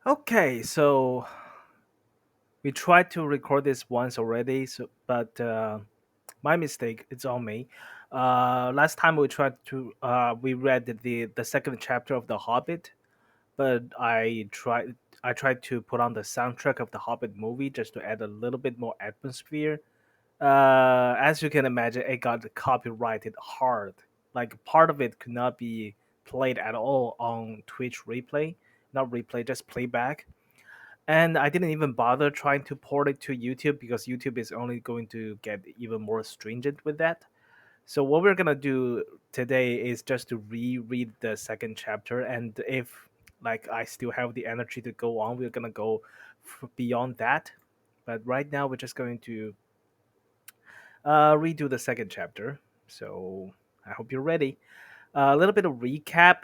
Okay, so we tried to record this once already, but my mistake. It's on me. Last time we read the second chapter of the Hobbit, but I tried to put on the soundtrack of the Hobbit movie just to add a little bit more atmosphere. As you can imagine, it got copyrighted hard. Like part of it could not be played at all on Twitch replay, not replay, just playback. And I didn't even bother trying to port it to YouTube because YouTube is only going to get even more stringent with that. So what we're gonna do today is just to reread the second chapter, and if like I still have the energy to go on, we're gonna go beyond that. But right now, we're just going to redo the second chapter. So I hope you're ready. A little bit of recap.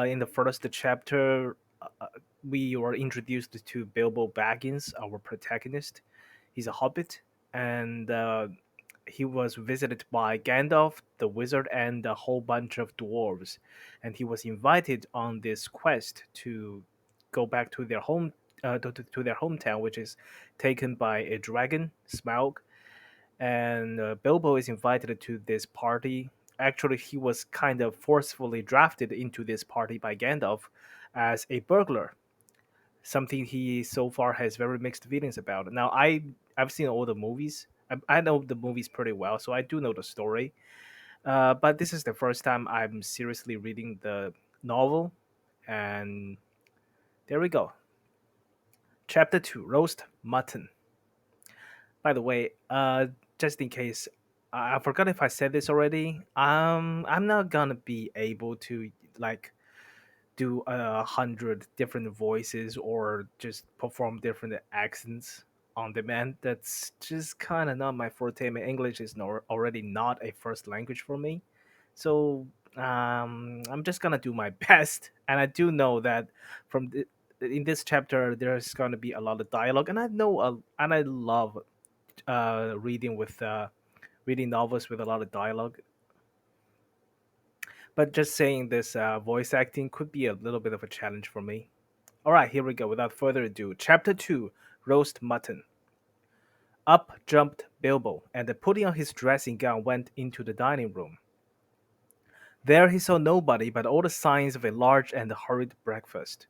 In the first chapter, we were introduced to Bilbo Baggins, our protagonist. He's a hobbit, and he was visited by Gandalf, the wizard, and a whole bunch of dwarves. And he was invited on this quest to go back to their to their hometown, which is taken by a dragon, Smaug. And Bilbo is invited to this party. Actually, he was kind of forcefully drafted into this party by Gandalf as a burglar, something he so far has very mixed feelings about. Now, I've seen all the movies. I know the movies pretty well, so I do know the story. But this is the first time I'm seriously reading the novel, and there we go. Chapter 2: Roast Mutton. By the way, just in case, I forgot if I said this already. I'm not gonna be able to like do 100 different voices or just perform different accents on demand. That's just kind of not my forte. My English is already not a first language for me, so I'm just gonna do my best. And I do know that in this chapter there's gonna be a lot of dialogue, and I love reading with reading novels with a lot of dialogue. But just saying this voice acting could be a little bit of a challenge for me. All right, here we go. Without further ado, Chapter 2: Roast Mutton. Up jumped Bilbo, and putting on his dressing gown, went into the dining room. There he saw nobody but all the signs of a large and hurried breakfast.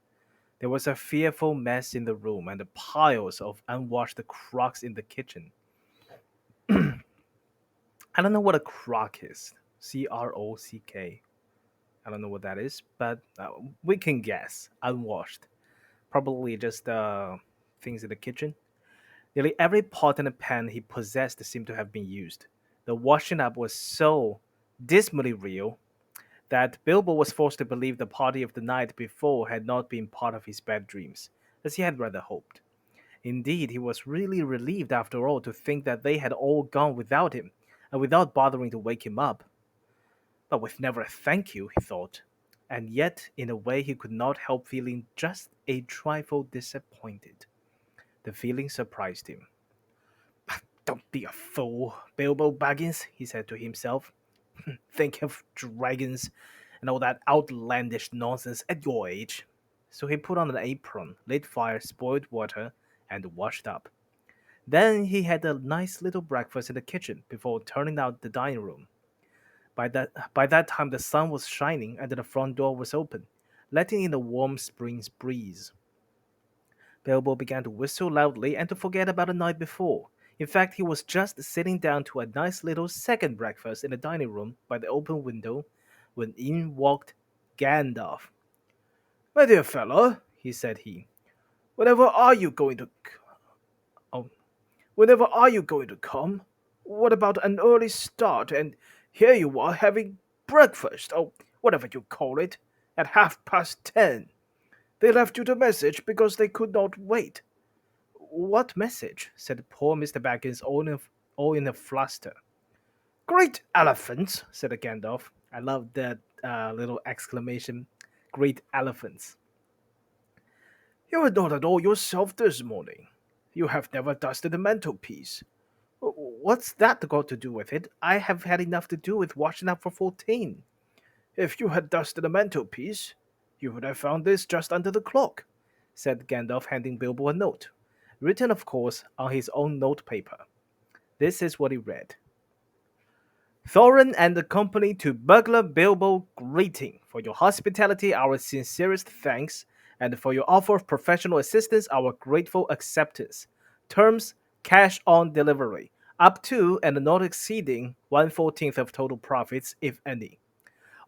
There was a fearful mess in the room and piles of unwashed crocks in the kitchen. I don't know what a crock is. Crock. I don't know what that is, but we can guess. Unwashed. Probably just things in the kitchen. Nearly every pot and pan he possessed seemed to have been used. The washing up was so dismally real that Bilbo was forced to believe the party of the night before had not been part of his bad dreams, as he had rather hoped. Indeed, he was really relieved after all to think that they had all gone without him, and without bothering to wake him up. But with never a thank you, he thought, and yet in a way he could not help feeling just a trifle disappointed. The feeling surprised him. Don't be a fool, Bilbo Baggins, he said to himself. Think of dragons and all that outlandish nonsense at your age. So he put on an apron, lit fire, spoiled water, and washed up. Then he had a nice little breakfast in the kitchen before turning out the dining room. By that time the sun was shining and the front door was open, letting in a warm spring breeze. Bilbo began to whistle loudly and to forget about the night before. In fact, he was just sitting down to a nice little second breakfast in the dining room by the open window when in walked Gandalf. "My dear fellow," said he, "whenever are you going to oh, whenever are you going to come? What about an early start? And here you are having breakfast, oh, whatever you call it, at 10:30. They left you the message because they could not wait." "What message?" said poor Mr. Baggins, all in a fluster. "Great elephants," said Gandalf. I love that little exclamation. Great elephants. "You are not at all yourself this morning. You have never dusted the mantelpiece. What's that got to do with it? I have had enough to do with washing up for 14. If you had dusted the mantelpiece, you would have found this just under the clock. said Gandalf, handing Bilbo a note, written, of course, on his own notepaper. This is what he read. Thorin and the company to Burglar Bilbo greeting. For your hospitality, our sincerest thanks, and for your offer of professional assistance, our grateful acceptance. Terms, cash on delivery, up to and not exceeding 1/14 of total profits, if any.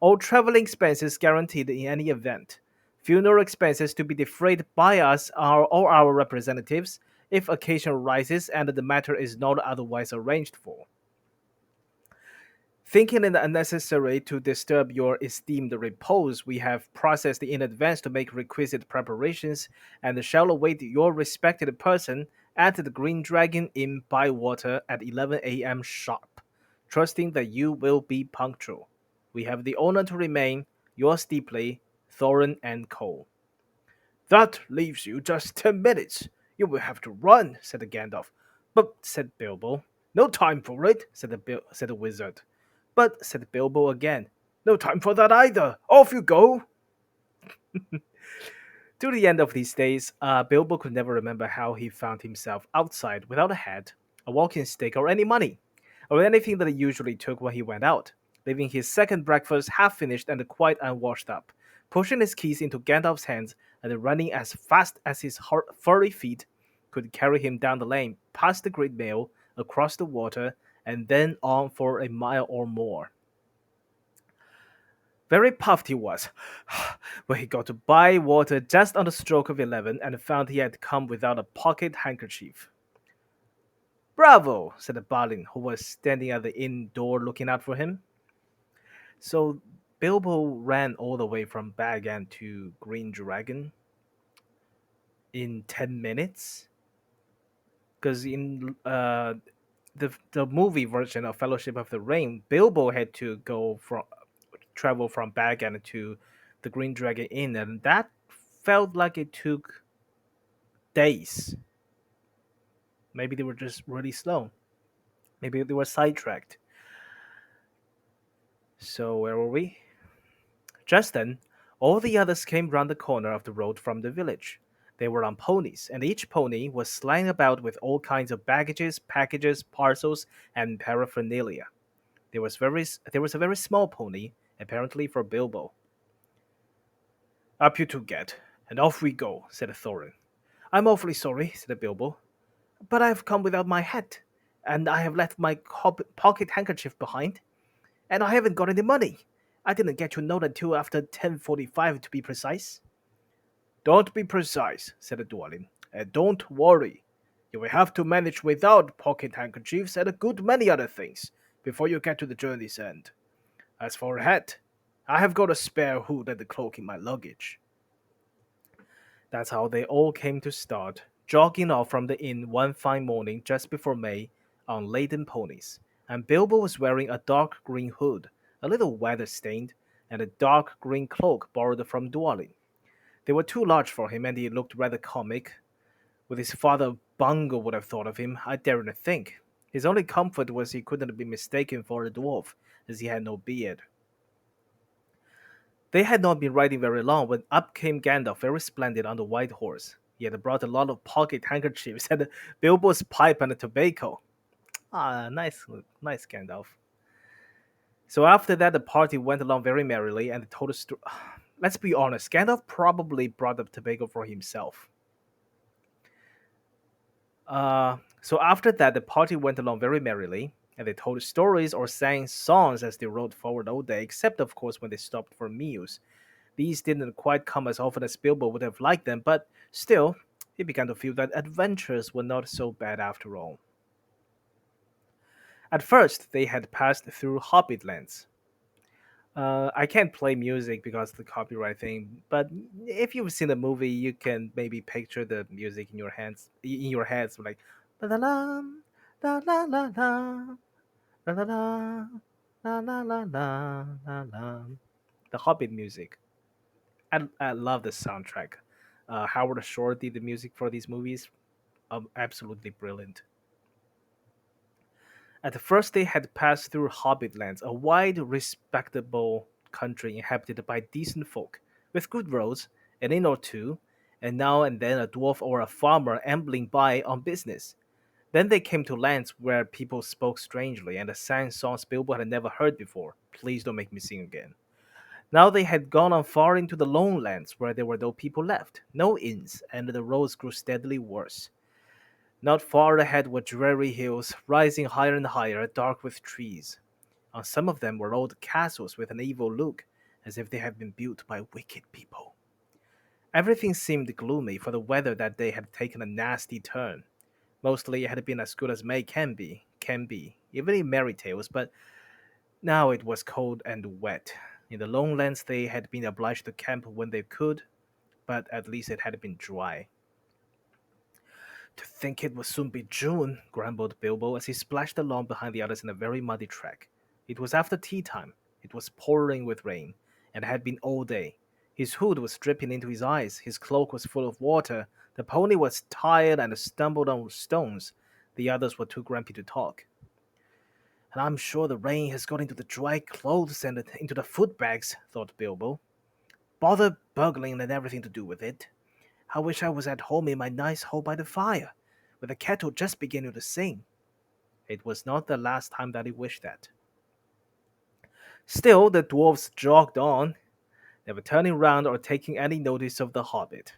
All traveling expenses guaranteed in any event. Funeral expenses to be defrayed by us or our representatives if occasion arises and the matter is not otherwise arranged for. Thinking it unnecessary to disturb your esteemed repose, we have processed in advance to make requisite preparations, and shall await your respected person at the Green Dragon Inn Bywater at 11 a.m. sharp, trusting that you will be punctual. We have the honor to remain yours deeply, Thorin and Co. That leaves you just 10 minutes. You will have to run, said Gandalf. But, said Bilbo. No time for it, said the wizard. But, said Bilbo again, no time for that either. Off you go. To the end of these days, Bilbo could never remember how he found himself outside without a hat, a walking stick, or any money, or anything that he usually took when he went out, leaving his second breakfast half finished and quite unwashed up, pushing his keys into Gandalf's hands and running as fast as his furry feet could carry him down the lane, past the Great Mill, across the water, and then on for a mile or more. Very puffed he was, when he got to Bywater just on the stroke of 11 and found he had come without a pocket handkerchief. Bravo, said the Balin, who was standing at the inn door looking out for him. So Bilbo ran all the way from Bag End to Green Dragon in 10 minutes? Because in the movie version of Fellowship of the Ring, Bilbo had to travel from Bag End to the Green Dragon Inn, and that felt like it took days. Maybe they were just really slow. Maybe they were sidetracked. So where were we? Just then, all the others came round the corner of the road from the village. They were on ponies, and each pony was slung about with all kinds of baggages, packages, parcels, and paraphernalia. There was a very small pony, apparently for Bilbo. Up you two get, and off we go, said Thorin. I'm awfully sorry, said Bilbo, but I have come without my hat, and I have left my pocket handkerchief behind, and I haven't got any money. I didn't get your note until after 10:45 to be precise. Don't be precise, said the dwarf, and don't worry. You will have to manage without pocket handkerchiefs and a good many other things before you get to the journey's end. As for a hat, I have got a spare hood and a cloak in my luggage. That's how they all came to start, jogging off from the inn one fine morning just before May on laden ponies, and Bilbo was wearing a dark green hood, a little weather-stained, and a dark green cloak borrowed from Dwalin. They were too large for him, and he looked rather comic. What his father Bungle would have thought of him, I daren't think. His only comfort was he couldn't be mistaken for a dwarf, as he had no beard. They had not been riding very long when up came Gandalf, very splendid on the white horse. He had brought a lot of pocket handkerchiefs and Bilbo's pipe and a tobacco. Ah, nice, nice Gandalf. So after that, the party went along very merrily and told a story. Let's be honest, Gandalf probably brought the tobacco for himself. So after that, the party went along very merrily, and they told stories or sang songs as they rode forward all day, except of course when they stopped for meals. These didn't quite come as often as Bilbo would have liked them, but still, he began to feel that adventures were not so bad after all. At first, they had passed through Hobbit lands. I can't play music because of the copyright thing, but if you've seen the movie, you can maybe picture the music in your heads, like la la la la la la la la la la la la la la la. The Hobbit music. I love the soundtrack. Howard Shore did the music for these movies. Absolutely brilliant. At first, they had passed through Hobbit lands, a wide, respectable country inhabited by decent folk, with good roads, an inn or two, and now and then a dwarf or a farmer ambling by on business. Then they came to lands where people spoke strangely and sang songs Bilbo had never heard before. Please don't make me sing again. Now they had gone on far into the lone lands where there were no people left, no inns, and the roads grew steadily worse. Not far ahead were dreary hills, rising higher and higher, dark with trees. On some of them were old castles with an evil look, as if they had been built by wicked people. Everything seemed gloomy, for the weather that day had taken a nasty turn. Mostly it had been as good as May can be, even in merry tales, but now it was cold and wet. In the lowlands they had been obliged to camp when they could, but at least it had been dry. To think it would soon be June, grumbled Bilbo as he splashed along behind the others in a very muddy track. It was after tea time. It was pouring with rain, and had been all day. His hood was dripping into his eyes, his cloak was full of water, the pony was tired and stumbled on stones. The others were too grumpy to talk. And I'm sure the rain has got into the dry clothes and into the foot bags, thought Bilbo. Bother burgling and everything to do with it. I wish I was at home in my nice hole by the fire, with the kettle just beginning to sing. It was not the last time that he wished that. Still, the dwarfs jogged on, never turning round or taking any notice of the hobbit.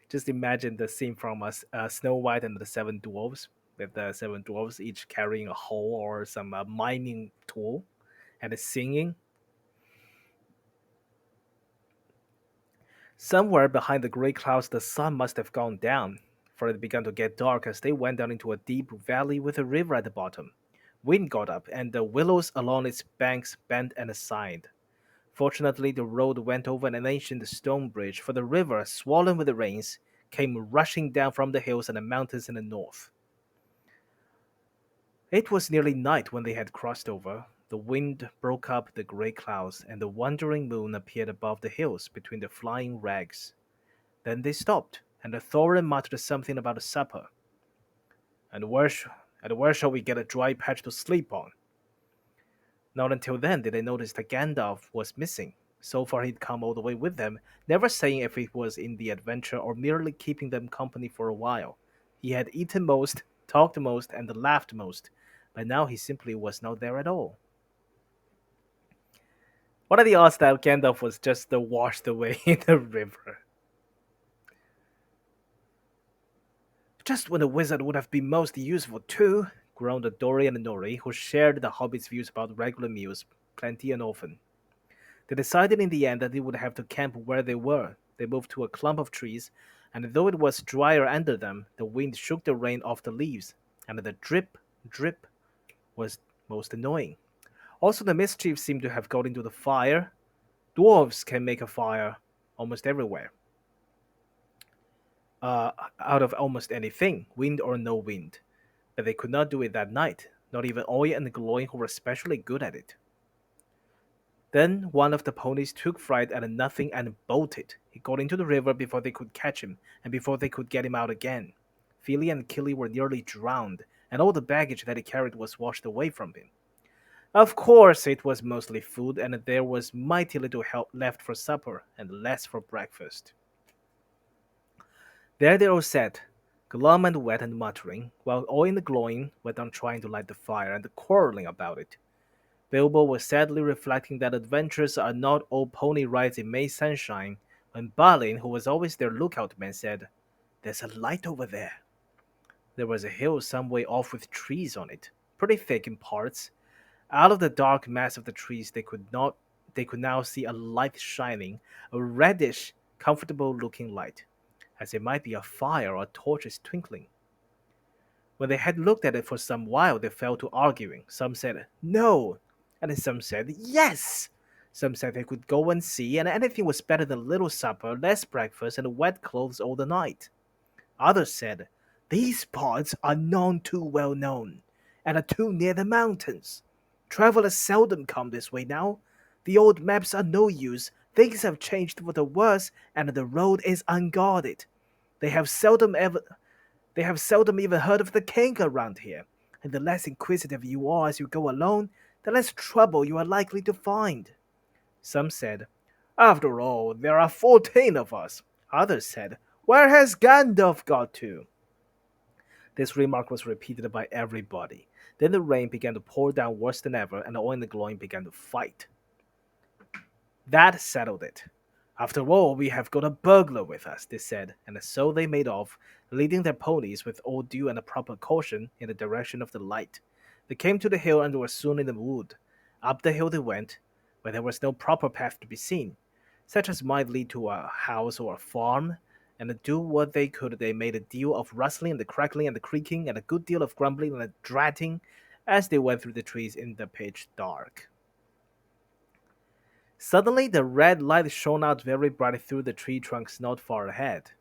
Just imagine the scene from Snow White and the Seven Dwarfs, with the seven dwarfs each carrying a hoe or some mining tool, and singing. Somewhere behind the gray clouds, the sun must have gone down, for it began to get dark as they went down into a deep valley with a river at the bottom. Wind got up, and the willows along its banks bent and sighed. Fortunately, the road went over an ancient stone bridge, for the river, swollen with the rains, came rushing down from the hills and the mountains in the north. It was nearly night when they had crossed over. The wind broke up the gray clouds, and the wandering moon appeared above the hills between the flying rags. Then they stopped, and the Thorin muttered something about a supper. And where shall we get a dry patch to sleep on? Not until then did they notice that Gandalf was missing. So far he'd come all the way with them, never saying if it was in the adventure or merely keeping them company for a while. He had eaten most, talked most, and laughed most, but now he simply was not there at all. What are the odds that Gandalf was just washed away in the river? Just when the wizard would have been most useful too, groaned Dori and Nori, who shared the hobbit's views about regular meals, plenty and often. They decided in the end that they would have to camp where they were. They moved to a clump of trees, and though it was drier under them, the wind shook the rain off the leaves, and the drip, drip was most annoying. Also, the mischief seemed to have got into the fire. Dwarves can make a fire almost everywhere, out of almost anything, wind or no wind. But they could not do it that night, not even Oya and Gloin, who were especially good at it. Then one of the ponies took fright at nothing and bolted. He got into the river before they could catch him, and before they could get him out again. Fili and Killy were nearly drowned, and all the baggage that he carried was washed away from him. Of course, it was mostly food, and there was mighty little help left for supper, and less for breakfast. There they all sat, glum and wet and muttering, while Oin and Gloin went on trying to light the fire and quarreling about it. Bilbo was sadly reflecting that adventures are not all pony rides in May sunshine, when Balin, who was always their lookout man, said, "There's a light over there." There was a hill some way off with trees on it, pretty thick in parts. Out of the dark mass of the trees they could now see a light shining, a reddish, comfortable looking light, as it might be a fire or torches twinkling. When they had looked at it for some while, they fell to arguing. Some said, "No," and then some said, "Yes." Some said they could go and see, and anything was better than little supper, less breakfast, and wet clothes all the night. Others said, "These parts are none too well known, and are too near the mountains. Travelers seldom come this way now. The old maps are no use, things have changed for the worse, and the road is unguarded. They have seldom ever they have seldom even heard of the king around here, and the less inquisitive you are as you go alone, the less trouble you are likely to find." Some said, "After all, there are 14 of us. Others said, "Where has Gandalf got to?" This remark was repeated by everybody. Then the rain began to pour down worse than ever, and the oil and the glowing began to fight. That settled it. "After all, we have got a burglar with us," they said, and so they made off, leading their ponies with all due and proper caution in the direction of the light. They came to the hill and were soon in the wood. Up the hill they went, where there was no proper path to be seen, such as might lead to a house or a farm, and to do what they could they made a deal of rustling and the crackling and the creaking and a good deal of grumbling and the dratting as they went through the trees in the pitch dark. Suddenly the red light shone out very bright through the tree trunks not far ahead.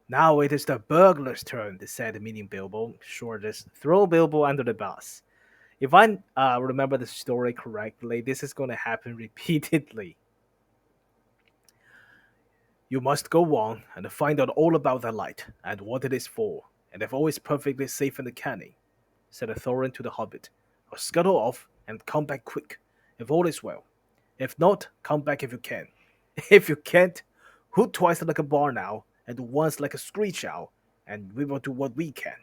"Now it is the burglar's turn," they said, meaning Bilbo. Sure, just throw Bilbo under the bus. If I remember the story correctly, this is going to happen repeatedly. "You must go on and find out all about that light and what it is for, and if all is perfectly safe in the canny," said Thorin to the hobbit. "I'll scuttle off and come back quick, if all is well. If not, come back if you can. If you can't, hoot twice like a barn owl and once like a screech owl, and we will do what we can."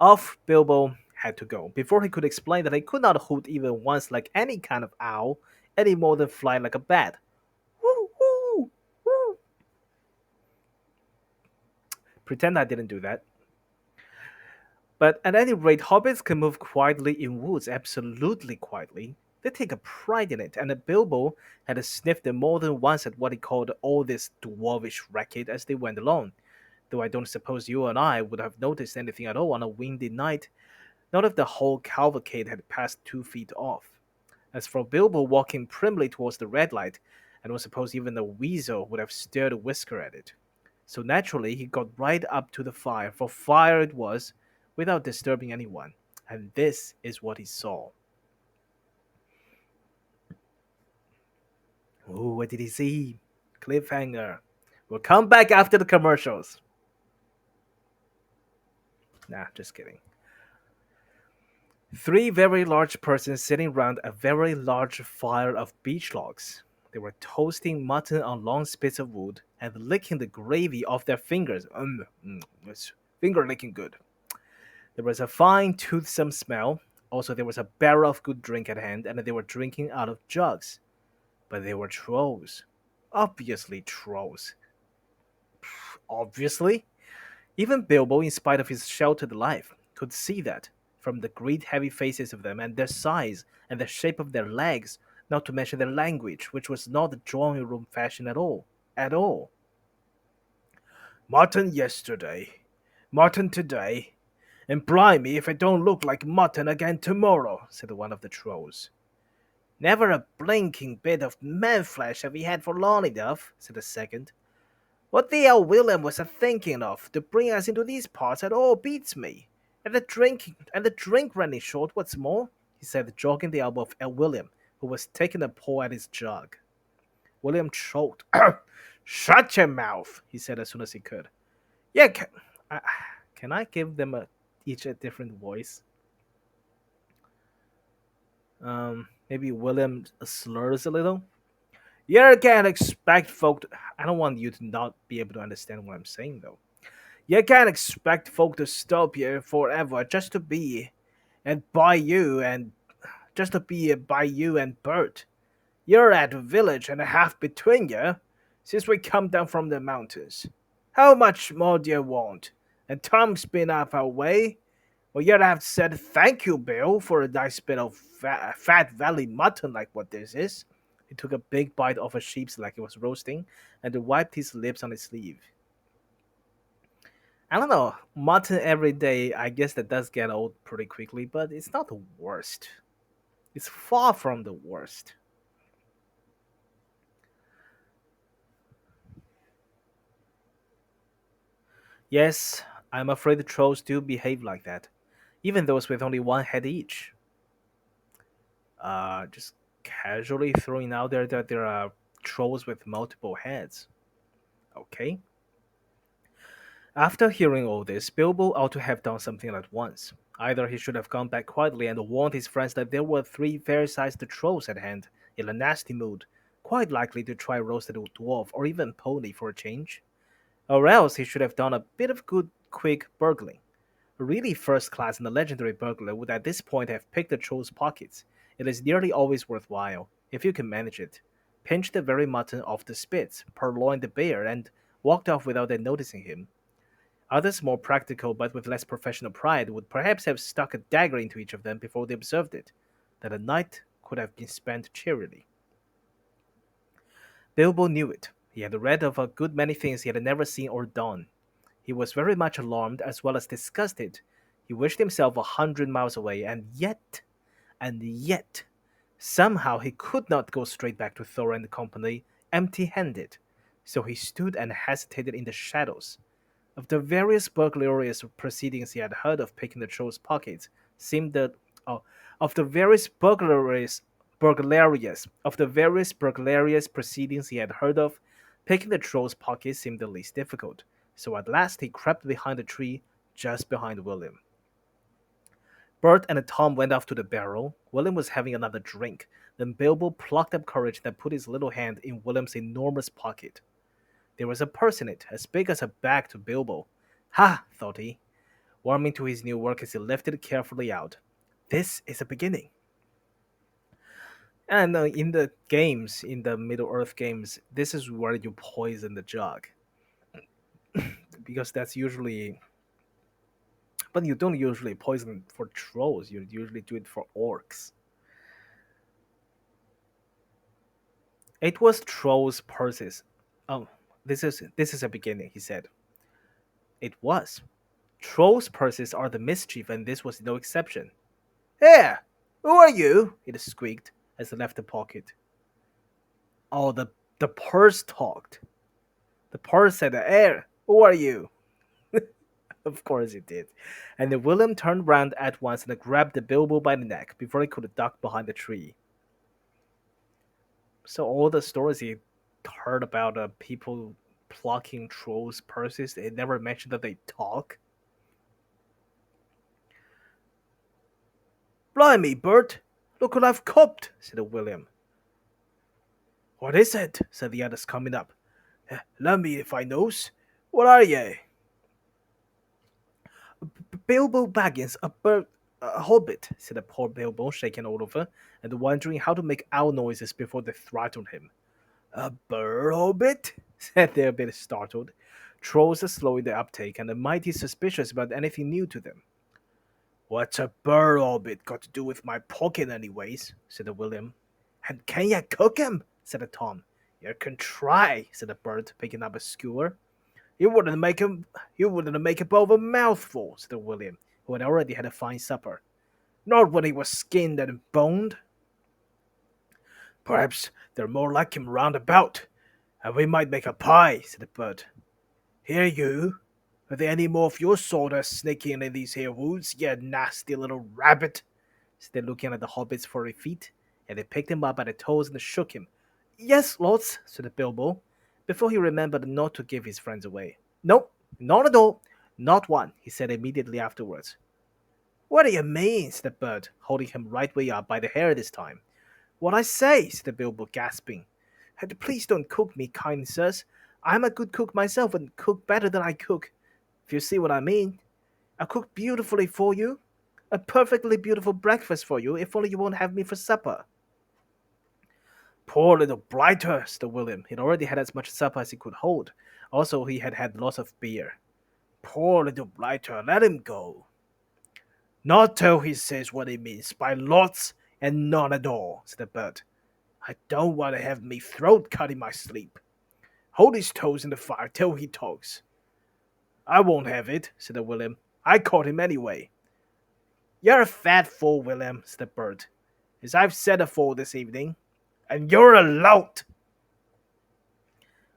Off Bilbo had to go, before he could explain that he could not hoot even once like any kind of owl, any more than fly like a bat. Woo, woo, woo. Pretend I didn't do that. But at any rate, hobbits can move quietly in woods, absolutely quietly. They take a pride in it, and Bilbo had sniffed them more than once at what he called all this dwarvish racket as they went along, though I don't suppose you and I would have noticed anything at all on a windy night, not if the whole cavalcade had passed 2 feet off. As for Bilbo walking primly towards the red light, I don't suppose even the weasel would have stirred a whisker at it. So naturally he got right up to the fire, for fire it was, without disturbing anyone, and this is what he saw. Ooh, what did he see? Cliffhanger. We'll come back after the commercials. Nah, just kidding. Three very large persons sitting round a very large fire of beech logs. They were toasting mutton on long spits of wood and licking the gravy off their fingers. It's finger licking good. There was a fine, toothsome smell. Also, there was a barrel of good drink at hand, and they were drinking out of jugs. But they were trolls. Obviously, trolls. Obviously? Even Bilbo, in spite of his sheltered life, could see that from the great heavy faces of them and their size and the shape of their legs, not to mention their language, which was not the drawing room fashion at all. At all. "Mutton yesterday, mutton today, and blimey if it don't look like mutton again tomorrow," said one of the trolls. "Never a blinking bit of man flesh have we had for long enough," said the second. "What the hell William was a thinking of to bring us into these parts at all beats me. And the drink running short, what's more," he said, jogging the elbow of William, who was taking a pull at his jug. William choked. "Shut your mouth," he said as soon as he could. "Yeah, uh, can I give them each a different voice?" Maybe William slurs a little. "You can't expect folk to—" I don't want you to not be able to understand what I'm saying, though. "You can't expect folk to stop here forever just to be and by you and just to be by you and Bert. You're at a village and a half between you since we come down from the mountains. How much more do you want? And Tom's been out our way. Well, you'd have said thank you, Bill, for a nice bit of fat valley mutton like what this is." He took a big bite off a sheep's leg he was roasting and wiped his lips on his sleeve. I don't know, mutton every day, I guess that does get old pretty quickly, but it's not the worst. It's far from the worst. Yes, I'm afraid the trolls do behave like that, even those with only one head each. Just casually throwing out there that there are trolls with multiple heads. Okay. After hearing all this, Bilbo ought to have done something at once. Either he should have gone back quietly and warned his friends that there were three fair-sized trolls at hand, in a nasty mood, quite likely to try roasted dwarf or even pony for a change. Or else he should have done a bit of good, quick burgling. A really first class and a legendary burglar would at this point have picked the troll's pockets. It is nearly always worthwhile, if you can manage it. Pinch the very mutton off the spits, purloin the bear, and walked off without them noticing him. Others, more practical but with less professional pride, would perhaps have stuck a dagger into each of them before they observed it. That a night could have been spent cheerily. Bilbo knew it. He had read of a good many things he had never seen or done. He was very much alarmed as well as disgusted. He wished himself 100 miles away, and yet, somehow he could not go straight back to Thor and company empty-handed. So he stood and hesitated in the shadows. Of the various burglarious proceedings he had heard of picking the troll's pockets, seemed that oh, of the various burglarious proceedings he had heard of, picking the troll's pockets seemed the least difficult. So at last he crept behind a tree just behind William. Bert and Tom went off to the barrel. William was having another drink. Then Bilbo plucked up courage and put his little hand in William's enormous pocket. There was a purse in it, as big as a bag to Bilbo. Ha! Thought he, warming to his new work as he lifted it carefully out. This is a beginning. And in the games, in the Middle Earth games, this is where you poison the jug. Because that's usually. But you don't usually poison for trolls, you usually do it for orcs. It was trolls' purses. Oh, this is a beginning, he said. It was. Trolls' purses are the mischief, and this was no exception. Here! Who are you? It squeaked as he left the pocket. Oh, the purse talked. The purse said, Here! Who are you? Of course it did. And then William turned round at once and grabbed the Bilbo by the neck before he could duck behind the tree. So all the stories he heard about people plucking trolls' purses, they never mentioned that they talk. Blimey, Bert! Look what I've copped, said William. What is it? Said the others, coming up. Let me if I knows. What are ye? Bilbo Baggins, a hobbit, said the poor Bilbo, shaking all over, and wondering how to make owl noises before they throttled him. A bird hobbit? Said they, a bit startled. Trolls are slow in their uptake and mighty suspicious about anything new to them. What's a bird hobbit got to do with my pocket anyways? Said William. And can you cook 'em? Said Tom. You can try, said the bird, picking up a skewer. You wouldn't make a bowl of a mouthful, said William, who had already had a fine supper. Not when he was skinned and boned. Perhaps they're more like him round about, and we might make a pie, said the bird. Here you, are there any more of your sort sneaking in these here woods, you nasty little rabbit? Said they, looking at the hobbit's furry feet, and they picked him up by the toes and shook him. Yes, lords, said Bilbo, before he remembered not to give his friends away. No, not at all. Not one, he said immediately afterwards. What do you mean? Said the bird, holding him right way up by the hair this time. What I say, said Bilbo, gasping. And please don't cook me, kind sirs. I'm a good cook myself and cook better than I cook, if you see what I mean. I cook beautifully for you. A perfectly beautiful breakfast for you, if only you won't have me for supper. Poor little blighter, said William. He'd already had as much supper as he could hold. Also, he had had lots of beer. Poor little blighter, let him go. Not till he says what he means by lots and none at all, said the bird. I don't want to have me throat cut in my sleep. Hold his toes in the fire till he talks. I won't have it, said William. I caught him anyway. You're a fat fool, William, said the bird, as I've said afore this evening. And you're a lout.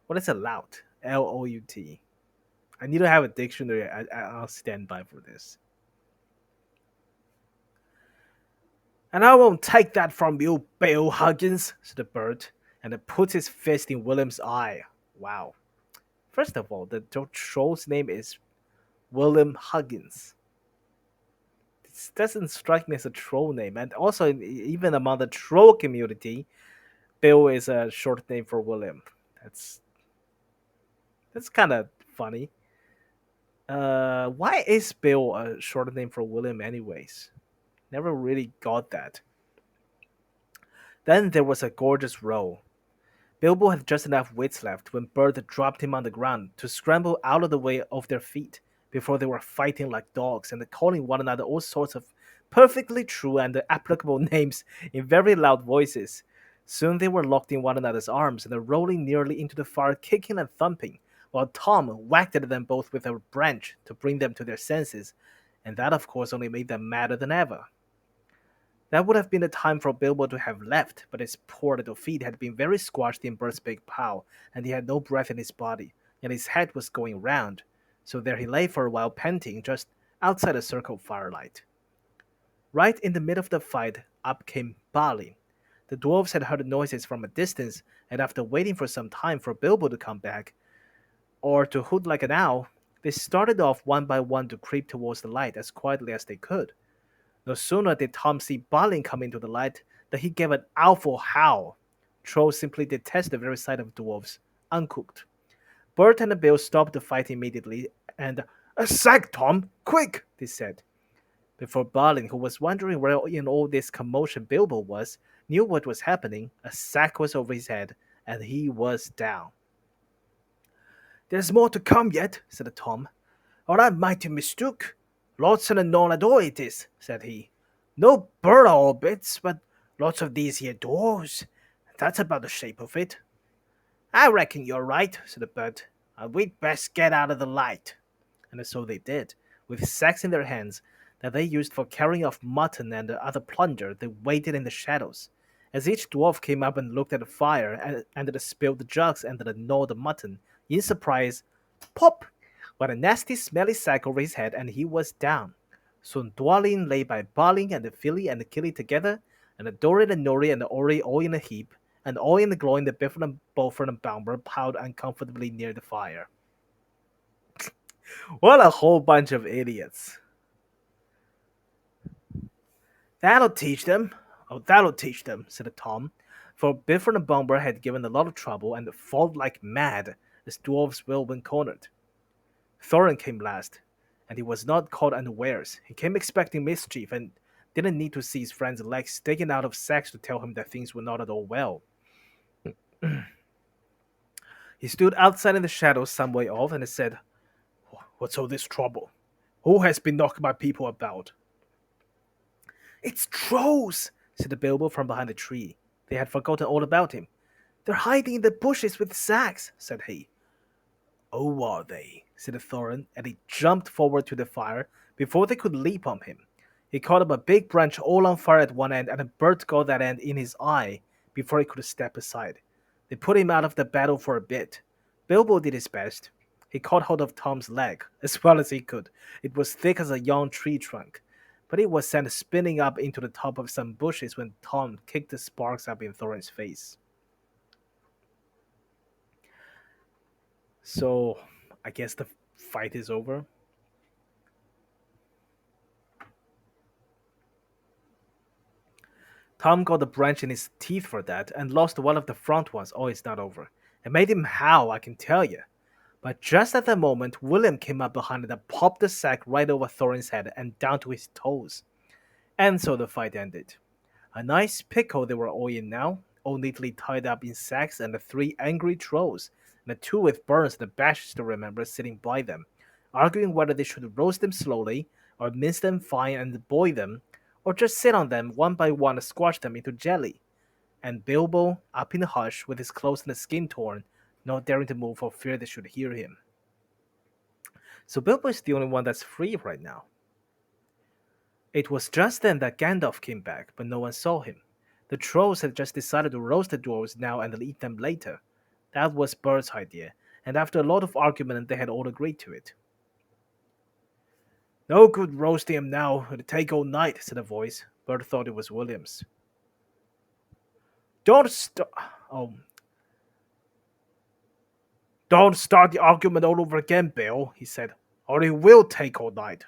What is a lout? Lout. I need to have a dictionary. I'll stand by for this. And I won't take that from you, Bill Huggins, said the bird, and it put his fist in William's eye. Wow. First of all, the troll's name is William Huggins. This doesn't strike me as a troll name. And also, even among the troll community, Bill is a short name for William. That's that's kind of funny. Why is Bill a short name for William, anyways? Never really got that. Then there was a gorgeous row. Bilbo had just enough wits left when Bert dropped him on the ground to scramble out of the way of their feet before they were fighting like dogs and calling one another all sorts of perfectly true and applicable names in very loud voices. Soon they were locked in one another's arms and rolling nearly into the fire, kicking and thumping, while Tom whacked at them both with a branch to bring them to their senses, and that of course only made them madder than ever. That would have been the time for Bilbo to have left, but his poor little feet had been very squashed in Bert's big paw, and he had no breath in his body, and his head was going round. So there he lay for a while, panting, just outside the circle of firelight. Right in the middle of the fight, up came Balin. The dwarves had heard noises from a distance, and after waiting for some time for Bilbo to come back, or to hoot like an owl, they started off one by one to creep towards the light as quietly as they could. No sooner did Tom see Balin come into the light than he gave an awful howl. Trolls simply detest the very sight of dwarves, uncooked. Bert and Bill stopped the fight immediately, and "A sack, Tom! Quick!" they said. Before Balin, who was wondering where in all this commotion Bilbo was, knew what was happening, a sack was over his head, and he was down. "There's more to come yet," said Tom, "or I might have mistook. Lots and none at all it is," said he. "No bird or bits, but lots of these here dwarfs. That's about the shape of it." "I reckon you're right," said the bird, "and we'd best get out of the light." And so they did, with sacks in their hands that they used for carrying off mutton and other plunder. They waited in the shadows. As each dwarf came up and looked at the fire, and the spilled jugs and the gnawed mutton, in surprise, pop! Went a nasty smelly sack over his head, and he was down. Soon Dwalin lay by Balin and the Filly and the Killy together, and the Dory and Nori and the Ori all in a heap, and all in the glowing the Biffin and Beaufort and Boumber piled uncomfortably near the fire. What a whole bunch of idiots. "That'll teach them. Oh, that'll teach them," said Tom, for Bifford and Boumber had given a lot of trouble and fought like mad as dwarves will when cornered. Thorin came last, and he was not caught unawares. He came expecting mischief and didn't need to see his friend's legs sticking out of sacks to tell him that things were not at all well. He stood outside in the shadows some way off and said, "What's all this trouble? Who has been knocking my people about?" "It's trolls," said the Bilbo from behind the tree. They had forgotten all about him. "They're hiding in the bushes with sacks," said he. "Oh, are they?" said Thorin, and he jumped forward to the fire before they could leap on him. He caught up a big branch all on fire at one end, and a bird got that end in his eye before he could step aside. They put him out of the battle for a bit. Bilbo did his best. He caught hold of Tom's leg as well as he could. It was thick as a young tree trunk, but it was sent spinning up into the top of some bushes when Tom kicked the sparks up in Thorin's face. So, I guess the fight is over. Tom got a branch in his teeth for that and lost one of the front ones. Oh, it's not over. It made him howl, I can tell you. But just at that moment, William came up behind it and popped the sack right over Thorin's head and down to his toes. And so the fight ended. A nice pickle they were all in now, all neatly tied up in sacks, and the three angry trolls, and the two with burns and bashes to remember sitting by them, arguing whether they should roast them slowly, or mince them fine and boil them, or just sit on them one by one and squash them into jelly. And Bilbo, up in the hush, with his clothes and his skin torn, not daring to move for fear they should hear him. So Bilbo is the only one that's free right now. It was just then that Gandalf came back, but no one saw him. The trolls had just decided to roast the dwarves now and eat them later. That was Bert's idea, and after a lot of argument they had all agreed to it. "No good roasting him now, it'll take all night," said a voice. Bert thought it was William's. Don't st- oh, "Don't start the argument all over again, Bill," he said, "or it will take all night."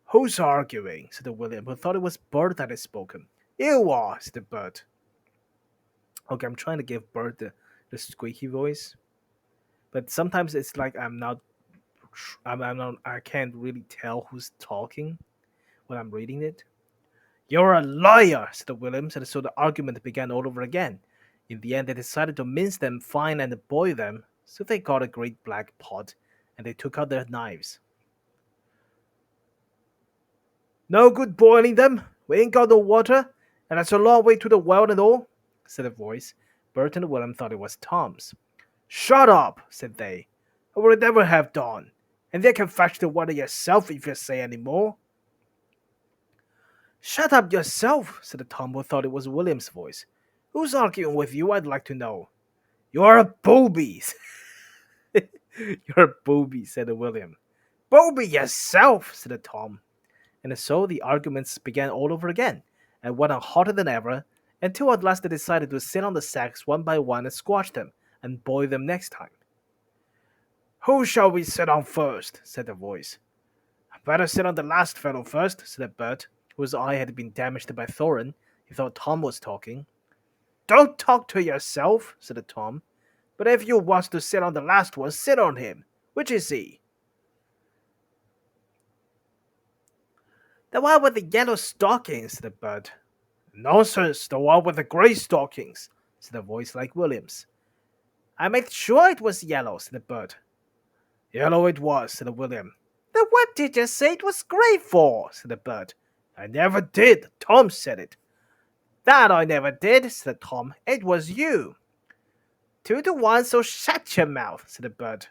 "Who's arguing?" said William, who thought it was Bert that had spoken. "You are," said Bert. Okay, I'm trying to give Bert the squeaky voice, but sometimes it's like I'm not, I can't really tell who's talking when I'm reading it. You're a liar, said Williams, and so the argument began all over again. In the end, they decided to mince them fine and boil them, so they got a great black pot, and they took out their knives. No good boiling them. We ain't got no water, and that's a long way to the well and all, said a voice. Bert and William thought it was Tom's. Shut up, said they. I would never have done. And they can fetch the water yourself if you say any more. Shut up yourself, said Tom, who thought it was William's voice. Who's arguing with you, I'd like to know. You're a booby. You're a booby, said William. Booby yourself, said Tom. And so the arguments began all over again, and went on hotter than ever, until at last they decided to sit on the sacks one by one and squash them, and boil them next time. Who shall we sit on first? Said the voice. Better sit on the last fellow first, said Bert, whose eye had been damaged by Thorin. He thought Tom was talking. Don't talk to yourself, said Tom. But if you want to sit on the last one, sit on him. Which is he? The one with the yellow stockings, said Bert. Nonsense, the one with the grey stockings, said a voice like William's. I made sure it was yellow, said Bert. Yellow it was, said William. Then what did you say it was grey for? Said Bert. I never did. Tom said it. That I never did, said Tom. It was you. 2-1, so shut your mouth, said Bert.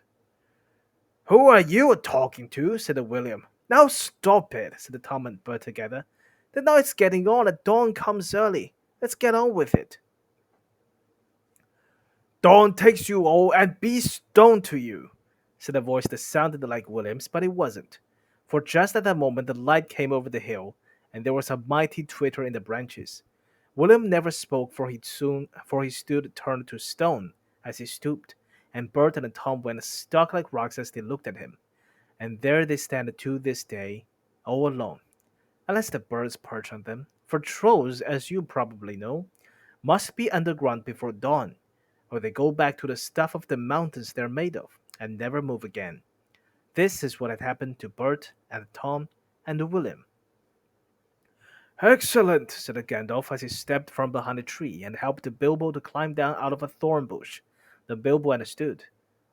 Who are you talking to? Said William. Now stop it, said Tom and Bert together. The night's getting on and dawn comes early. Let's get on with it. Dawn takes you all and be stoned to you, said a voice that sounded like William's, but it wasn't. For just at that moment the light came over the hill, and there was a mighty twitter in the branches. William never spoke, for he stood turned to stone as he stooped, and Bert and Tom went stuck like rocks as they looked at him. And there they stand to this day, all alone, unless the birds perch on them, for trolls, as you probably know, must be underground before dawn, or they go back to the stuff of the mountains they're made of, and never move again. This is what had happened to Bert and Tom and William. Excellent, said Gandalf as he stepped from behind a tree and helped Bilbo to climb down out of a thorn bush. Then Bilbo understood.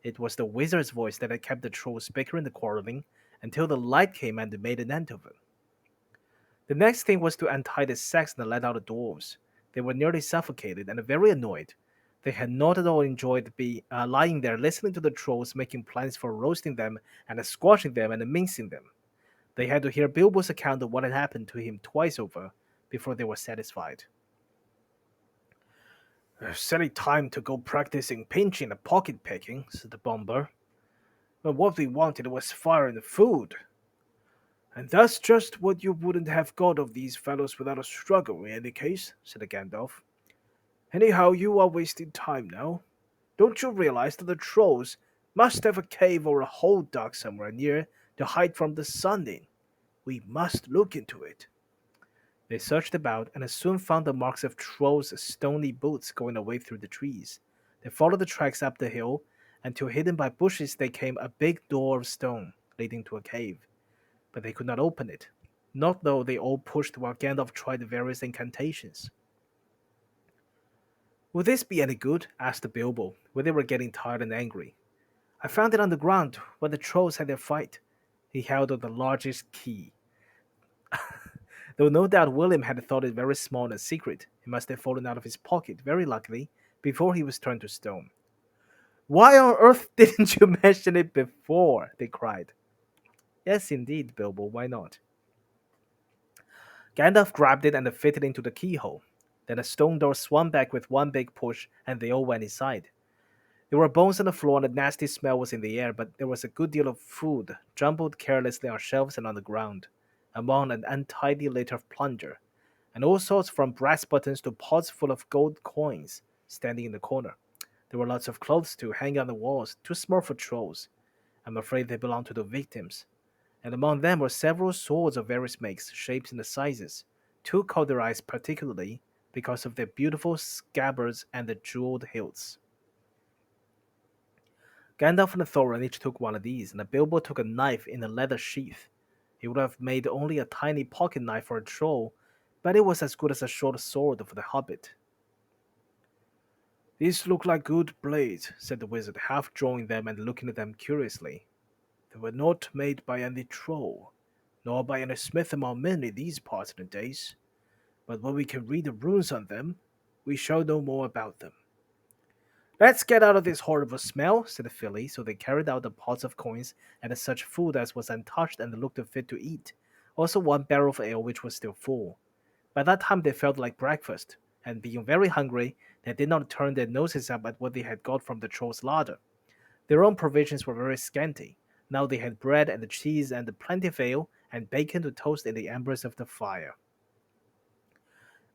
It was the wizard's voice that had kept the trolls bickering and quarreling until the light came and made an end of it. The next thing was to untie the sacks and let out the dwarves. They were nearly suffocated and very annoyed. They had not at all enjoyed lying there listening to the trolls making plans for roasting them and squashing them and mincing them. They had to hear Bilbo's account of what had happened to him twice over before they were satisfied. Silly time to go practicing pinching and pocket picking, said the bomber. But what we wanted was fire and food. And that's just what you wouldn't have got of these fellows without a struggle in any case, said Gandalf. Anyhow, you are wasting time now. Don't you realize that the trolls must have a cave or a hole dug somewhere near to hide from the sun in? We must look into it. They searched about and soon found the marks of trolls' stony boots going away through the trees. They followed the tracks up the hill until hidden by bushes they came a big door of stone leading to a cave. But they could not open it, not though they all pushed while Gandalf tried various incantations. Will this be any good? Asked Bilbo, when they were getting tired and angry. I found it on the ground where the trolls had their fight. He held out the largest key. Though no doubt William had thought it very small and secret, it must have fallen out of his pocket, very luckily, before he was turned to stone. Why on earth didn't you mention it before? They cried. Yes, indeed, Bilbo, why not? Gandalf grabbed it and fitted it into the keyhole. Then the stone door swung back with one big push, and they all went inside. There were bones on the floor and a nasty smell was in the air, but there was a good deal of food jumbled carelessly on shelves and on the ground, among an untidy litter of plunder, and all sorts from brass buttons to pots full of gold coins standing in the corner. There were lots of clothes too, hanging on the walls, too small for trolls. I'm afraid they belonged to the victims. And among them were several swords of various makes, shapes, and sizes. Two caught their eyes particularly, because of their beautiful scabbards and the jeweled hilts. Gandalf and Thorin each took one of these, and Bilbo took a knife in a leather sheath. He would have made only a tiny pocket knife for a troll, but it was as good as a short sword for the hobbit. These look like good blades, said the wizard, half drawing them and looking at them curiously. They were not made by any troll, nor by any smith among men in these parts of the days. But when we can read the runes on them, we shall know more about them. Let's get out of this horrible smell, said the filly, so they carried out the pots of coins and such food as was untouched and looked fit to eat, also one barrel of ale which was still full. By that time they felt like breakfast, and being very hungry, they did not turn their noses up at what they had got from the troll's larder. Their own provisions were very scanty. Now they had bread and cheese and plenty of ale and bacon to toast in the embers of the fire.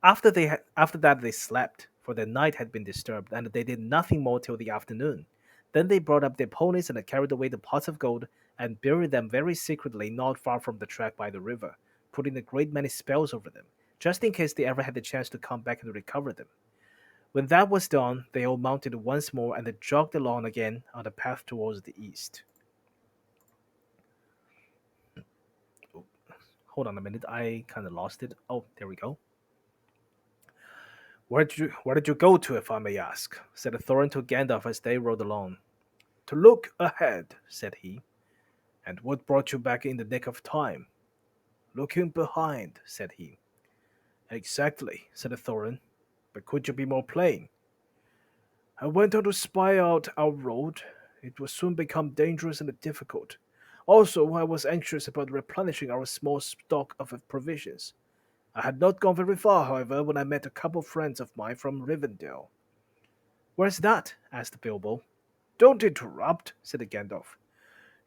After that they slept, for the night had been disturbed, and they did nothing more till the afternoon. Then they brought up their ponies and carried away the pots of gold and buried them very secretly not far from the track by the river, putting a great many spells over them, just in case they ever had the chance to come back and recover them. When that was done, they all mounted once more and they jogged along again on the path towards the east. Oh, hold on a minute, I kind of lost it. Oh, there we go. Where did you go to, if I may ask? Said Thorin to Gandalf as they rode along. To look ahead, said he. And what brought you back in the nick of time? Looking behind, said he. Exactly, said Thorin. But could you be more plain? I went out to spy out our road. It would soon become dangerous and difficult. Also, I was anxious about replenishing our small stock of provisions. I had not gone very far, however, when I met a couple of friends of mine from Rivendell. Where's that? Asked Bilbo. Don't interrupt, said Gandalf.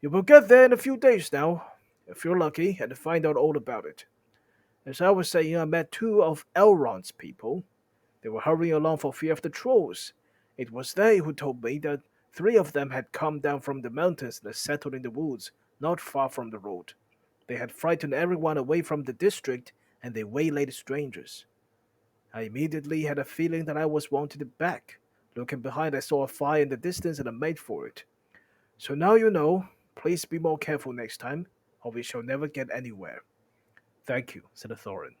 You will get there in a few days now, if you're lucky, and find out all about it. As I was saying, I met two of Elrond's people. They were hurrying along for fear of the trolls. It was they who told me that three of them had come down from the mountains and settled in the woods, not far from the road. They had frightened everyone away from the district, and they waylaid strangers. I immediately had a feeling that I was wanted back. Looking behind, I saw a fire in the distance and I made for it. So now you know. Please be more careful next time, or we shall never get anywhere. Thank you, said Thorin.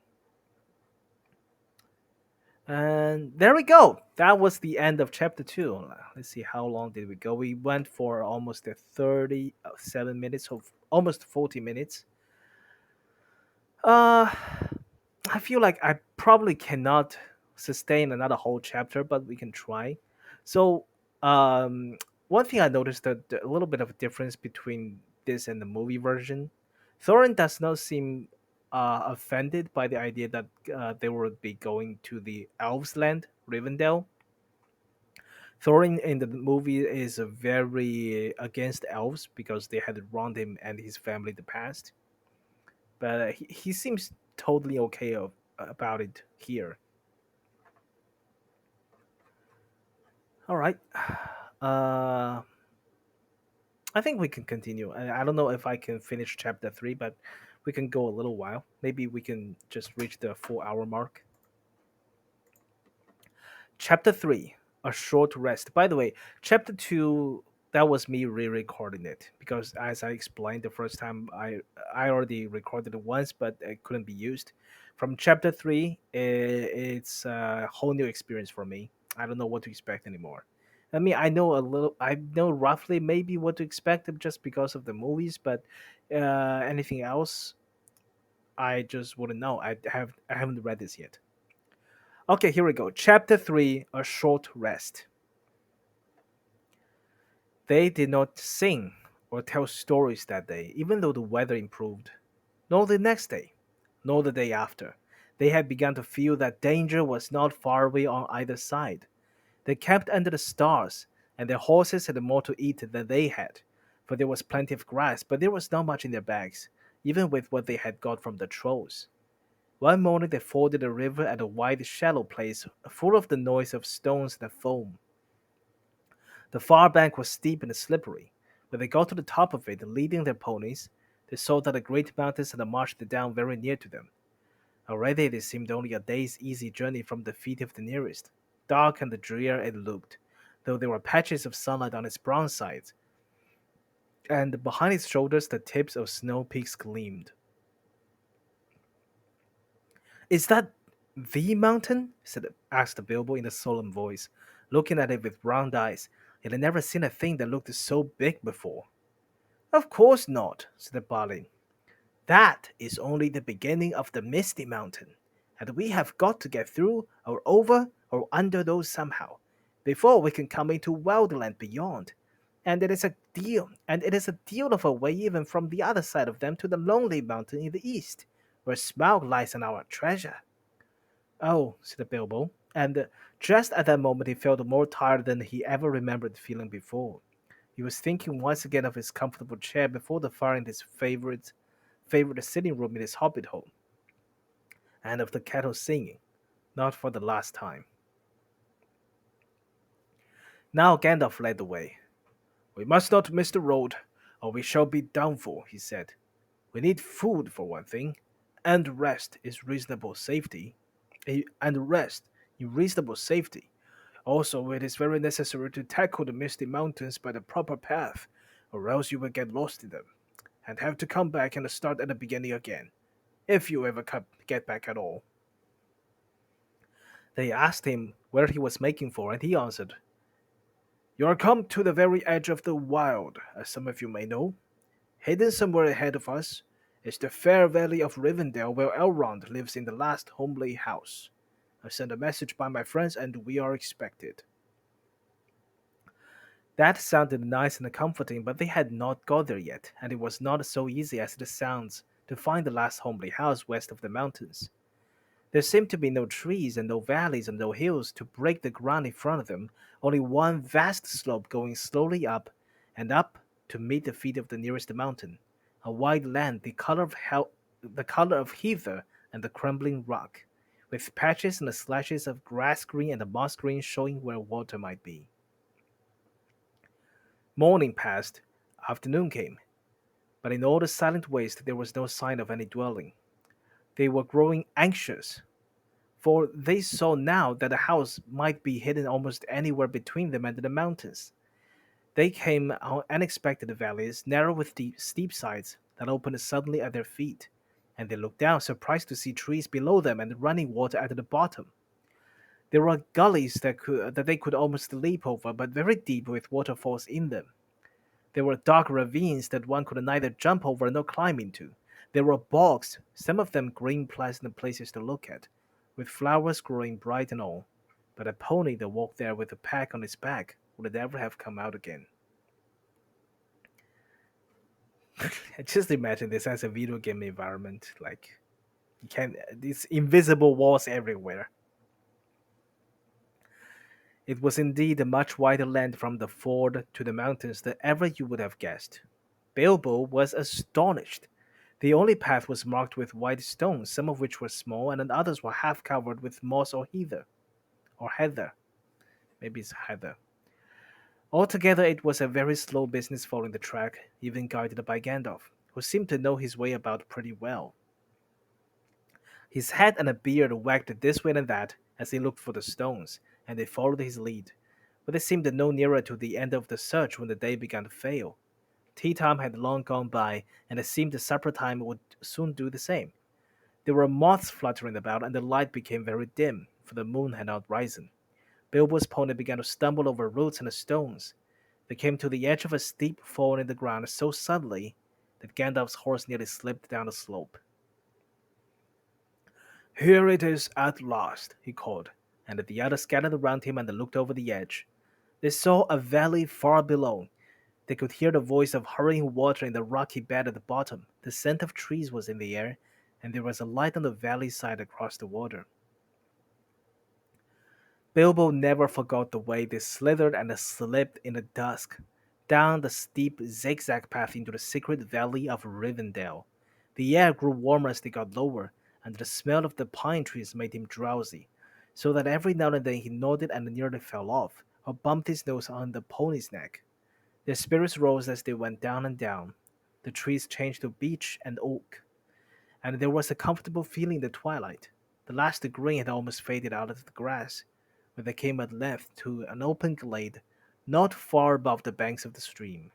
And there we go. That was the end of chapter 2. Let's see, how long did we go? We went for almost 37 minutes, of almost 40 minutes. Uh, I feel like I probably cannot sustain another whole chapter, but we can try. So, one thing I noticed that a little bit of a difference between this and the movie version. Thorin does not seem offended by the idea that they would be going to the Elves' land, Rivendell. Thorin in the movie is very against elves because they had wronged him and his family in the past. But he seems totally okay about it here. All right. Uh, I think we can continue. I don't know if I can finish chapter 3, but we can go a little while. Maybe we can just reach the 4 hour mark. Chapter 3, A Short Rest. By the way, chapter 2, that was me re-recording it because as I explained the first time, I already recorded it once, but it couldn't be used. From chapter 3, it's a whole new experience for me. I don't know what to expect anymore. I mean, I know roughly maybe what to expect just because of the movies, but anything else, I just wouldn't know. I haven't read this yet. Okay, here we go. Chapter 3, A Short Rest. They did not sing or tell stories that day, even though the weather improved. Nor the next day, nor the day after. They had begun to feel that danger was not far away on either side. They camped under the stars, and their horses had more to eat than they had, for there was plenty of grass, but there was not much in their bags, even with what they had got from the trolls. One morning they forded the river at a wide, shallow place, full of the noise of stones and foam. The far bank was steep and slippery. When they got to the top of it, leading their ponies, they saw that the great mountains had marched down very near to them. Already it seemed only a day's easy journey from the feet of the nearest. Dark and drear it looked, though there were patches of sunlight on its brown sides, and behind its shoulders the tips of snow peaks gleamed. Is that the mountain? Asked Bilbo in a solemn voice, looking at it with round eyes. He had never seen a thing that looked so big before. Of course not, said the Balin. That is only the beginning of the Misty Mountain, and we have got to get through or over or under those somehow, before we can come into Wildland beyond. And it is a deal of a way even from the other side of them to the Lonely Mountain in the east, where Smaug lies in our treasure. Oh, said Bilbo, and just at that moment he felt more tired than he ever remembered feeling before. He was thinking once again of his comfortable chair before the fire in his favorite sitting room in his hobbit home, and of the kettle singing, not for the last time. Now Gandalf led the way. We must not miss the road, or we shall be done for, he said. We need food for one thing, and rest is reasonable safety. And rest in reasonable safety. Also, it is very necessary to tackle the misty mountains by the proper path, or else you will get lost in them, and have to come back and start at the beginning again, if you ever get back at all. They asked him where he was making for, and he answered, You are come to the very edge of the wild, as some of you may know. Hidden somewhere ahead of us is the fair valley of Rivendell where Elrond lives in the last homely house. I sent a message by my friends and we are expected. That sounded nice and comforting, but they had not got there yet, and it was not so easy as it sounds to find the last homely house west of the mountains. There seemed to be no trees and no valleys and no hills to break the ground in front of them, only one vast slope going slowly up and up to meet the feet of the nearest mountain, a wide land the color of heather and the crumbling rock, with patches and slashes of grass green and moss green showing where water might be. Morning passed, afternoon came, but in all the silent waste there was no sign of any dwelling. They were growing anxious, for they saw now that the house might be hidden almost anywhere between them and the mountains. They came on unexpected valleys, narrow with steep sides, that opened suddenly at their feet, and they looked down, surprised to see trees below them and running water at the bottom. There were gullies that they could almost leap over, but very deep with waterfalls in them. There were dark ravines that one could neither jump over nor climb into. There were bogs, some of them green pleasant places to look at, with flowers growing bright and all, but a pony that walked there with a pack on its back would never have come out again. I just imagine this as a video game environment, like you can these invisible walls everywhere. It was indeed a much wider land from the ford to the mountains than ever you would have guessed. Bilbo was astonished. The only path was marked with white stones, some of which were small, and others were half covered with moss or heather. Maybe it's heather. Altogether, it was a very slow business following the track, even guided by Gandalf, who seemed to know his way about pretty well. His head and a beard wagged this way and that as he looked for the stones, and they followed his lead. But they seemed no nearer to the end of the search when the day began to fail. Tea time had long gone by, and it seemed the supper time would soon do the same. There were moths fluttering about, and the light became very dim, for the moon had not risen. Bilbo's pony began to stumble over roots and stones. They came to the edge of a steep fall in the ground so suddenly that Gandalf's horse nearly slipped down the slope. Here it is at last, he called, and the others scattered around him and looked over the edge. They saw a valley far below. They could hear the voice of hurrying water in the rocky bed at the bottom. The scent of trees was in the air, and there was a light on the valley side across the water. Bilbo never forgot the way they slithered and slipped in the dusk, down the steep zigzag path into the secret valley of Rivendell. The air grew warmer as they got lower, and the smell of the pine trees made him drowsy, so that every now and then he nodded and nearly fell off, or bumped his nose on the pony's neck. Their spirits rose as they went down and down. The trees changed to beech and oak, and there was a comfortable feeling in the twilight. The last green had almost faded out of the grass, when they came at length to an open glade not far above the banks of the stream.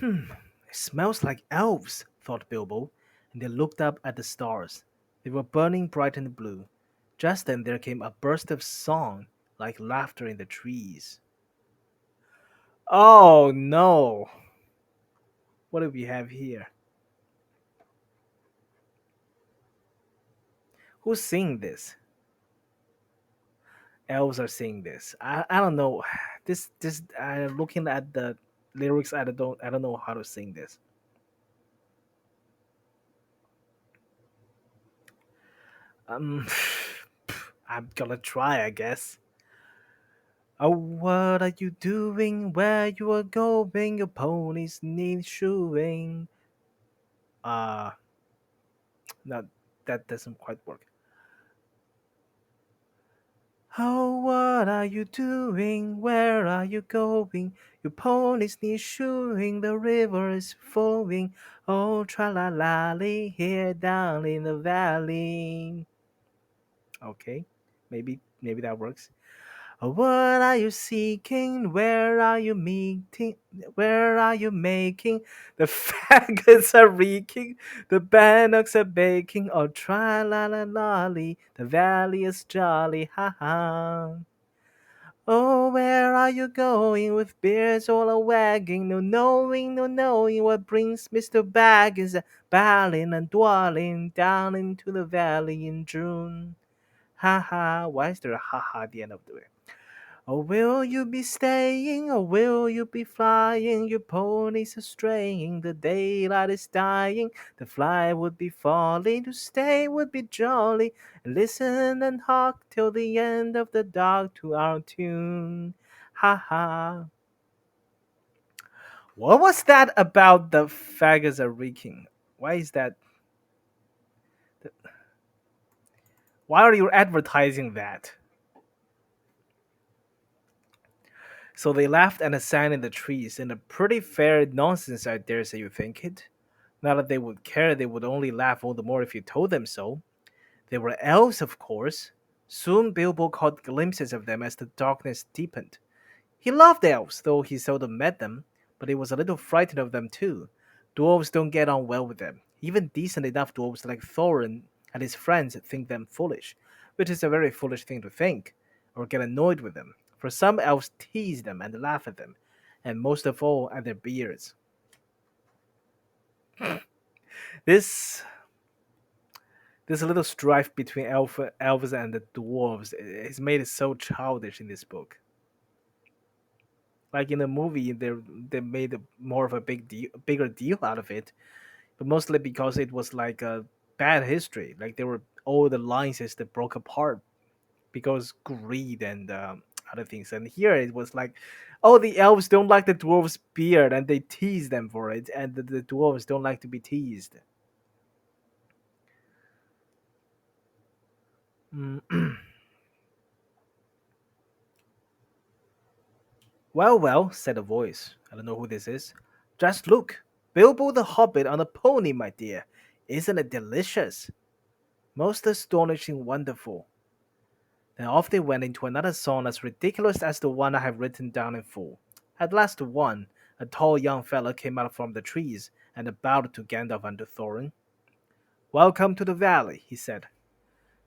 It smells like elves, thought Bilbo, and they looked up at the stars. They were burning bright and blue. Just then there came a burst of song, like laughter in the trees. Oh no! What do we have here? Who's singing this? Elves are singing this. I don't know. This looking at the lyrics, I don't know how to sing this. Um, I'm gonna try, I guess. Oh, what are you doing? Where you are going? Your ponies need shoeing. Uh, no, that doesn't quite work. Oh, what are you doing? Where are you going? Your ponies need shoeing. The river is flowing. Oh, tra la la lee, here down in the valley. Okay, maybe that works. Oh, what are you seeking? Where are you meeting? Where are you making? The faggots are reeking, the bannocks are baking. Oh, try la la lolly, the valley is jolly, ha ha. Oh, where are you going with beards all a wagging? No knowing, no knowing what brings Mr. Baggins balling and dwelling down into the valley in June. Ha ha. Why is there a ha ha at the end of the way? Oh, will you be staying or will you be flying? Your ponies are straying, the daylight is dying, the fly would be falling, to stay would be jolly. Listen and hark till the end of the dark to our tune. Ha ha. What was that about the faggots are reeking? Why is that? Why are you advertising that? So they laughed and sang in the trees, and a pretty fair nonsense, I dare say you think it. Not that they would care, they would only laugh all the more if you told them so. They were elves, of course. Soon Bilbo caught glimpses of them as the darkness deepened. He loved elves, though he seldom met them, but he was a little frightened of them too. Dwarves don't get on well with them. Even decent enough dwarves like Thorin and his friends think them foolish, which is a very foolish thing to think, or get annoyed with them. For some elves tease them and laugh at them, and most of all at their beards. This This little strife between elves and the dwarves has made it so childish in this book. Like in the movie, they made more of a bigger deal out of it, but mostly because it was like a bad history. Like there were all the alliances that broke apart because greed and other things. And here it was like, oh, the elves don't like the dwarves' beard, and they tease them for it, and the dwarves don't like to be teased. Mm. Well, well, said a voice. I don't know who this is. Just look. Bilbo the Hobbit on a pony, my dear. Isn't it delicious? Most astonishing, wonderful. Then off they went into another song as ridiculous as the one I have written down in full. At last one, a tall young fellow came out from the trees and bowed to Gandalf and to Thorin. Welcome to the valley, he said.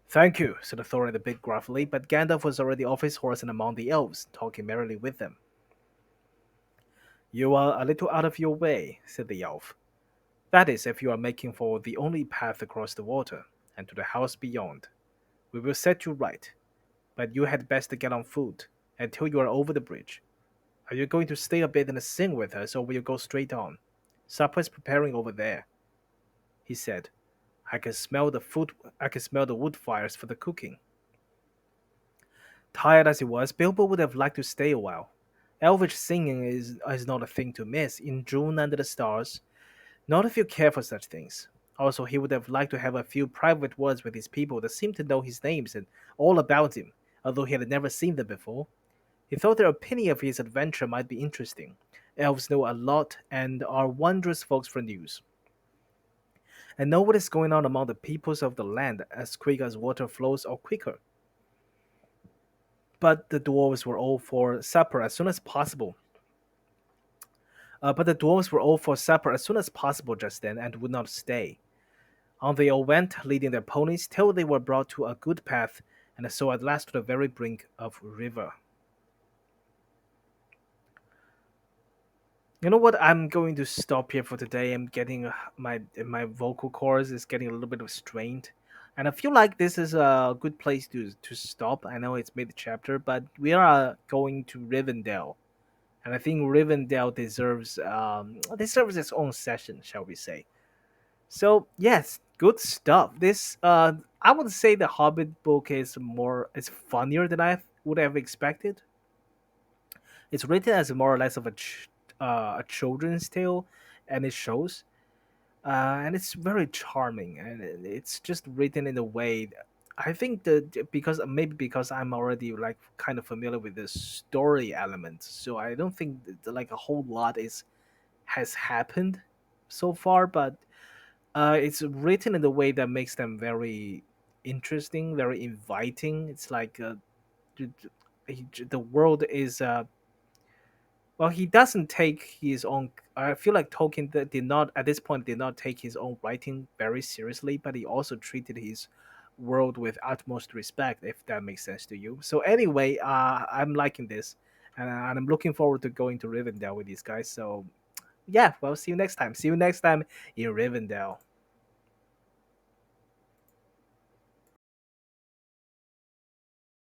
Thank you, said Thorin a bit gruffly, but Gandalf was already off his horse and among the elves, talking merrily with them. You are a little out of your way, said the elf. That is, if you are making for the only path across the water, and to the house beyond. We will set you right, but you had best get on foot until you are over the bridge. Are you going to stay a bit and sing with us, or will you go straight on? Supper is preparing over there, he said. I can smell the wood fires for the cooking. Tired as he was, Bilbo would have liked to stay a while. Elvish singing is not a thing to miss in June under the stars, not if you care for such things. Also, he would have liked to have a few private words with his people that seemed to know his names and all about him, although he had never seen them before. He thought their opinion of his adventure might be interesting. Elves know a lot and are wondrous folks for news. and know what is going on among the peoples of the land as quick as water flows or quicker. But the dwarves were all for supper as soon as possible. But the dwarves were all for supper as soon as possible just then and would not stay. On they all went, leading their ponies, till they were brought to a good path, and so at last to the very brink of river. You know what? I'm going to stop here for today. I'm getting my vocal cords is getting a little bit of strained, and I feel like this is a good place to stop. I know it's mid chapter, but we are going to Rivendell, and I think Rivendell deserves its own session, shall we say? So yes, good stuff. This I would say the Hobbit book is funnier than I would have expected. It's written as more or less of a children's tale, and it shows, and it's very charming, and it's just written in a way. I think that because maybe because I'm already like kind of familiar with the story element, so I don't think that, like a whole lot is has happened so far, but it's written in a way that makes them very interesting, very inviting. It's like the the world is well, he doesn't take his own. I feel like Tolkien did not at this point did not take his own writing very seriously, but he also treated his world with utmost respect. If that makes sense to you. So anyway, I'm liking this, and I'm looking forward to going to Rivendell with these guys. So yeah, well, see you next time. See you next time in Rivendell.